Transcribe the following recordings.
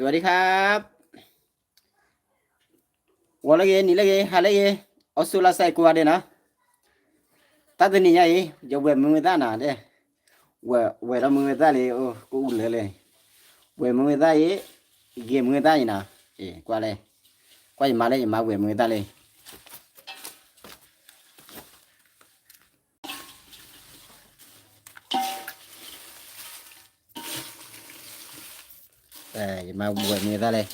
สวัสดีครับ我那个你那个还那个我说了赛过的呢，但是你呀，就为么子那的，为了么子嘞，哦，过来嘞，为么子耶，给么子呢？过来，过来嘛嘞，嘛为么子嘞？嘛为么子嘞？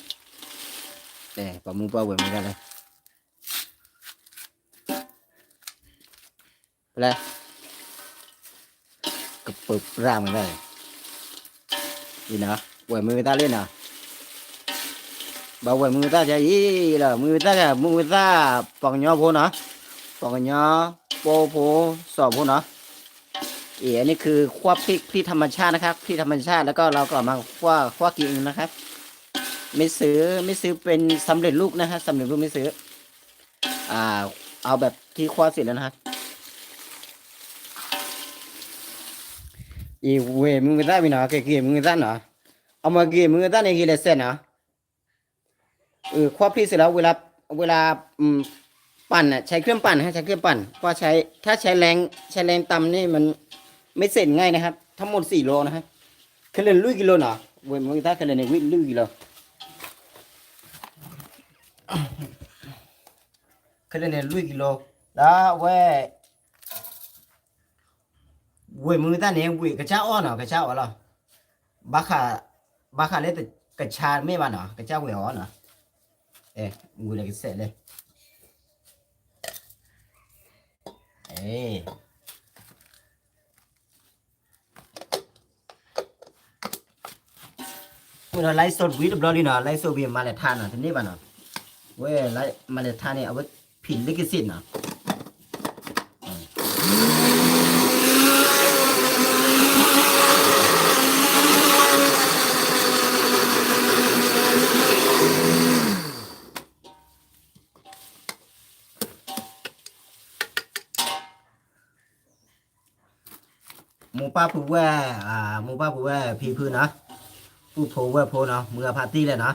把木包为么子嘞？来，个不让么子？你呢？为么子嘞呢？bảo vệ người ta chạy ý là người ta là người ta bằng nhau vô nó bằng nhau vô sọ vô nó อันนี้คือคั่วพริกที่ธรรมชาตินะครับที่ธรรมชาติแล้วก็เราก็มาคั่วกินนะครับไม่ซื้อเป็นสำเร็จรูปนะฮะสำเร็จรูปไม่ซื้อเอาแบบที่คั่วเสร็จแล้วนะครับอีเวมึงก็ได้ไหมเนาะเกี่ยมึงก็ได้เนาะเอามาเกี่ยมึงก็ได้ในกี่เลเซนเนาะคั่วพริกเสร็จแล้วเวลาปั่นอ่ะใช้เครื่องปั่นฮะใช้เครื่องปั่นก็ถ้าใช้แรงตำนี่มันไม่เสร็จง่ายนะครับทั้งหมด4 โลนะครับเคลนลุยกิโลเนาะเว้ยมึงถ้าเคลนในวิ่งลุยกิโลเคลนในลุยกิโลแล้วเว้ยมึงถ้าเนี่ยเว้ยกระเช้าอ้อเนาะกระเช้าอะไรบาคาเลยแต่กระชาไม่บ้านเนาะกระเช้าเว้ยอ้อเนาะกูเลยก็เสร็จเลยเราไล่สดวิดบล็อกนี่เนาะไล่สดวิมาเลทานเนาะทีนี้ป่ะเนาะเว้ยไล่มาเลทานเนี่ยเอาไว้ผิดลิขสิทธิ์เนาะหมูป้าผู้ว่าหมูป้าผู้ว่าพี่พื้นเนาะผู้โพว่าโพเนาะมือพาร์ตี้เลยเนาะ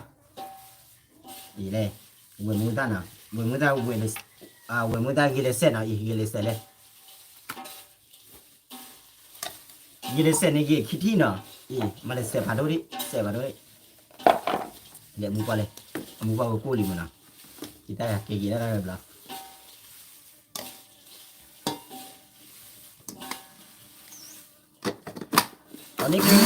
ดีเลยเว้ยมือตั้งเนาะเว้ยมือตั้งเว้ยมือตั้งกี่เลเซนเนาะกี่เลเซนเลยกี่เลเซนนี่กี่คิดที่เนาะมาเลเซียพาดูดิเสียพาดูดิเดี๋ยวมือป้าเลยมือป้าก็กู้ลิมันเนาะกี่ได้กี่ได้แบบละตอนนี้คือ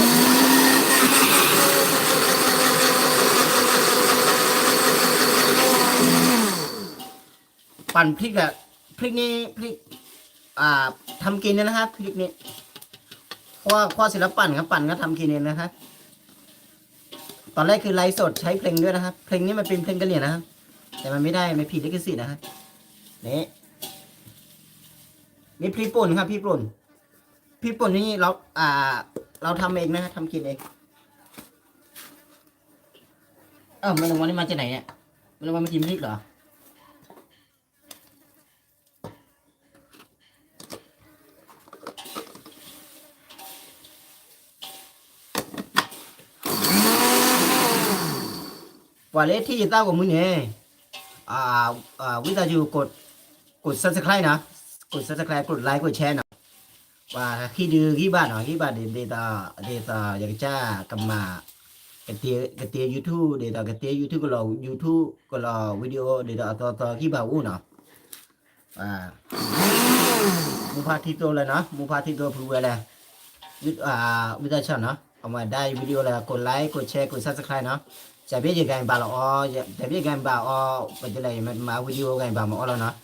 ปั่นพริกอะพริกนี้พริกทำกินนะครับพริกนี้คั่วเสร็จแล้วปั่นครับปั่นก็ทำกินเองนะครับตอนแรกคือไลฟ์สดใช้เพลงด้วยนะครับเพลงนี้มันเป็นเพลงกะเหรี่ยงนะครับแต่มันไม่ได้ไม่ผิดลิขสิทธิ์นะครับนี่พริกป่นครับพริกป่นนี่เราทำเองนะทำกินเองมันลงวันนี้มาจากไหนเนี่ยมันลงวันมากินพริกเหรอว่าเลที่จะต้ากว่ามึงเนี่ยวิธีจะกด subscribe นะกด subscribe กดไลค์กดแชร์นะว่าkhi đưa ghi bạn nói ghi bạn để taอยากจะกลับมากระเตีย YouTube เดี๋ยวกระเตีย YouTube ก็รอ YouTube ก็รอวิดีโอเดี๋ยวต่อที่บ่าวอู้เนาะมูพาที่ตัวเลยเนาะมูพาที่ตัวพูดอะไรวิธีฉันเนาะเอามาได้วิดีโอแล้วกดไลค์กดแชร์กด Subscribe เนาะจะเป็นยังไงบ้างล่ะจะเป็นยังไงบ้างเป็นอะไรมาวิดีโอกันบ้างมาแล้วเนาะ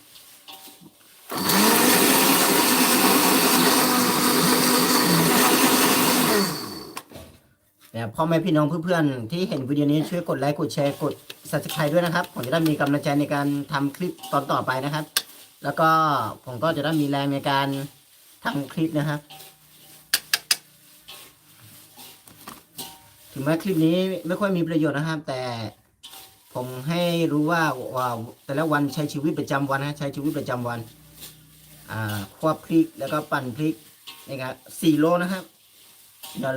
พ่อแม่พี่น้องเพื่อนๆที่เห็นวิดีโอนี้ช่วยกดไลค์กดแชร์กด Subscribe ด้วยนะครับผมจะได้มีกำลังใจในการทำคลิปตอนต่อไปนะครับแล้วก็ผมก็จะได้มีแรงในการทำคลิปนะครับถึงแม้คลิปนี้ไม่ค่อยมีประโยชน์นะครับแต่ผมให้รู้ว่าแต่ละวันใช้ชีวิตประจำวันนะใช้ชีวิตประจำวันคั่วพริกแล้วก็ปั่นพริกนะครับ4 โลนะครับ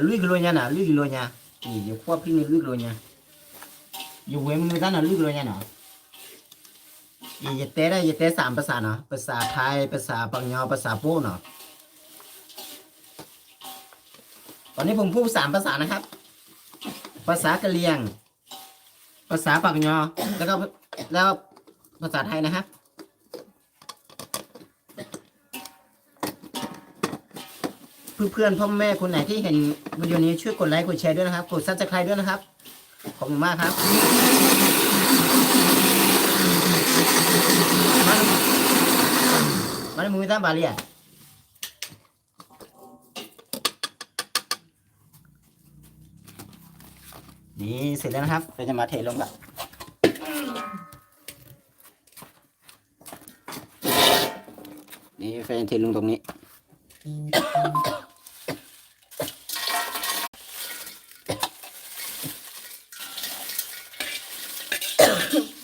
luy cái lô nha nè luy cái lô nha thì khóa pin luy cái lô nha อยู่เว้ยมือตั้งน่ะลึกเลยเนี่ยเนาะอย่าเตะได้อย่าเตะ3 ภาษาเนาะภาษาไทยภาษาปังยอภาษาโป้เนาะตอนนี้ผมพูด3 ภาษานะครับภาษากะเหรี่ยงภาษาปักยอแล้วภาษาไทยนะครับเพื่อนพ่อแม่คนไหนที่เห็นวิดีโอนี้ช่วยกดไลค์กดแชร์ด้วยนะครับกดซับสไครต์ด้วยนะครับขอบคุณมากครับมันมือตั้งบาเลียนี่เสร็จแล้วนะครับเราจะมาเทลงแบบนี่แฟนเทลงตรงนี้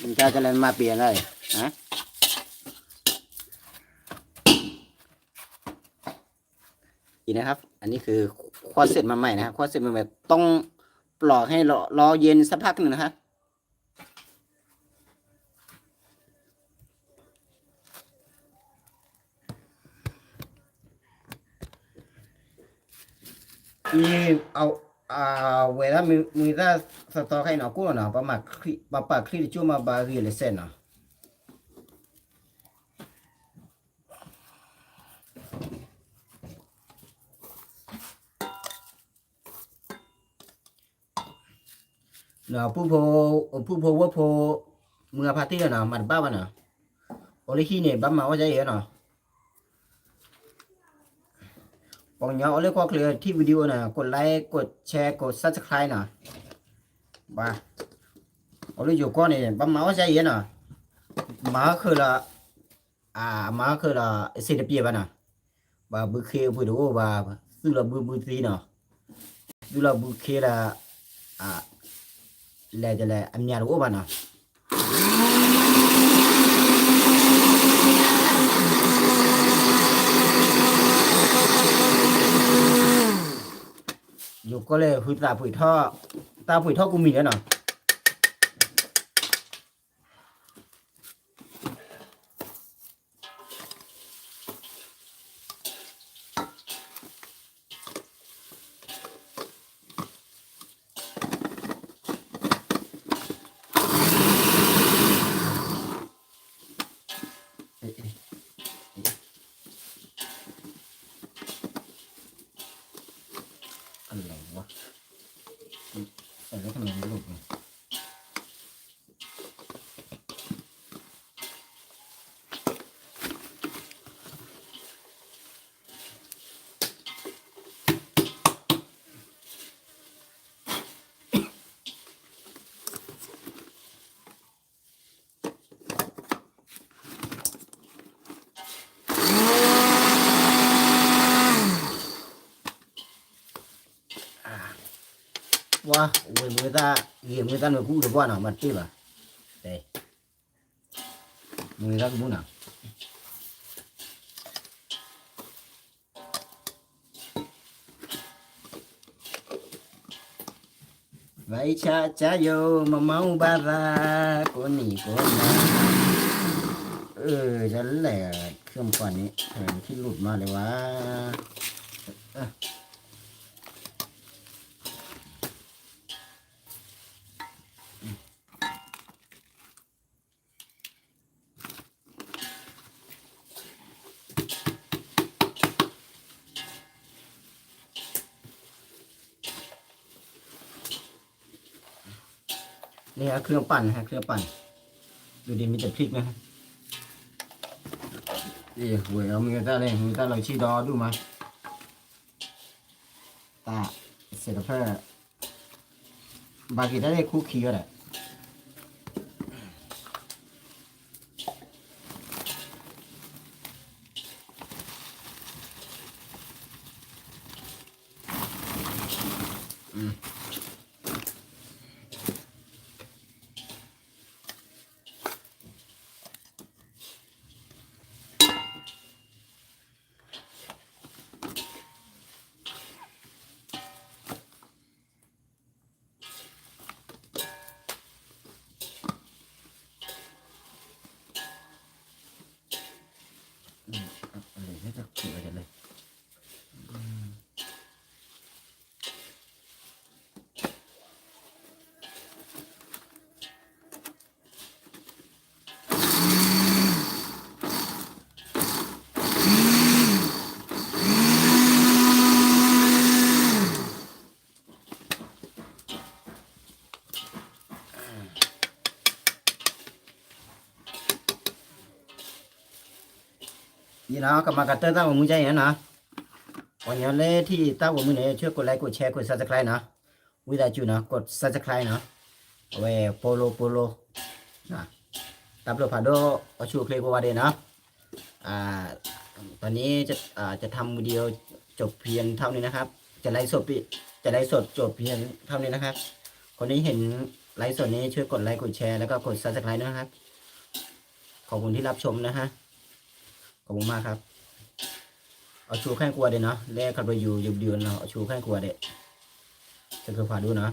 มันจะเล่นมาเปลี่ยนเลยนะอีกนะครับอันนี้คือควอดเสร็จมาใหม่นะครับควอดเสร็จมาแบบต้องปลอกให้รอเย็นสักพักหนึ่งนะครับนี่เวลามีถ้าสตอให้หนอกู้หนอประมาณคลิจูมาบารีเลเซนเนาะเนาะผู้โพว่าโพเมื่อพาร์ตี้เนาะมันบ้าวันเนาะโอลิคีเนี่ยบ้ามาว่าจะเอ๋เนาะปองยาวเอาเลยก็เคลียร์ที่วิดีโอนะกดไลค์กดแชร์กด Subscribe นะบ้าเอาเลยอยู่ก้อนนี่บ้ามาว่าใจเย็นนะมาคือละมาคือละเสียเปียบ้านะบ้าบุเคบุดูบ้าดูละบุตีนะดูละบุเคละแลจะแลอันยารู้บ้านะอยู่ก็เลยหุยตาผุยท่อกูมีแล้วเนาะอะไรวะใส่แล้วทำไมไม่หลุดเนี่ยว้าโอ้ยมือตาเหยียบมือตาหนูกู้หรือว่าหนามันที่ป่ะเด้มือตากูหนาไว้ชาชาโยมาเมาบาราคนนี้คนนั้นฉันแหละเครื่องปั่นนี้ที่หลุดมาเลยวะนี่ฮะเครื่องปั่นฮะเครื่องปั่นดูดิมีแต่พริกนะฮะนี่หวยเอามือตาเลยมือตาเราชี้ดอดูมาตาเสร็จแล้วเพื่อบากิได้คุกกี้ก็ได้ นี่เนาะก็มากันเตอร์ตั้งมือใจอย่างนั้นเนาะวันนี้เลยที่ตั้งมือเนี่ยช่วยกดไลค์กดแชร์กด subscribe เนาะวิดาจูเนาะกด subscribe เนาะเว้โปโลนะตับโลพาโดเอาชูเพลงว่าเดเนาะอ่าตอนนี้จะทำวิดีโอจบเพียงเท่านี้นะครับจะไลฟ์สดจบเพียงเท่านี้นะครับคนนี้เห็นไลฟ์สดนี้ช่วยกดไลค์กดแชร์แล้วก็กด subscribe นะครับขอบคุณที่รับชมนะฮะขอบคุณมากครับเอาชูแค่กลัวเดเนาะแลกขับไปอยู่เดือนเนาะเอาชูแค่กลัวเดจะคือผ่าดูเนาะ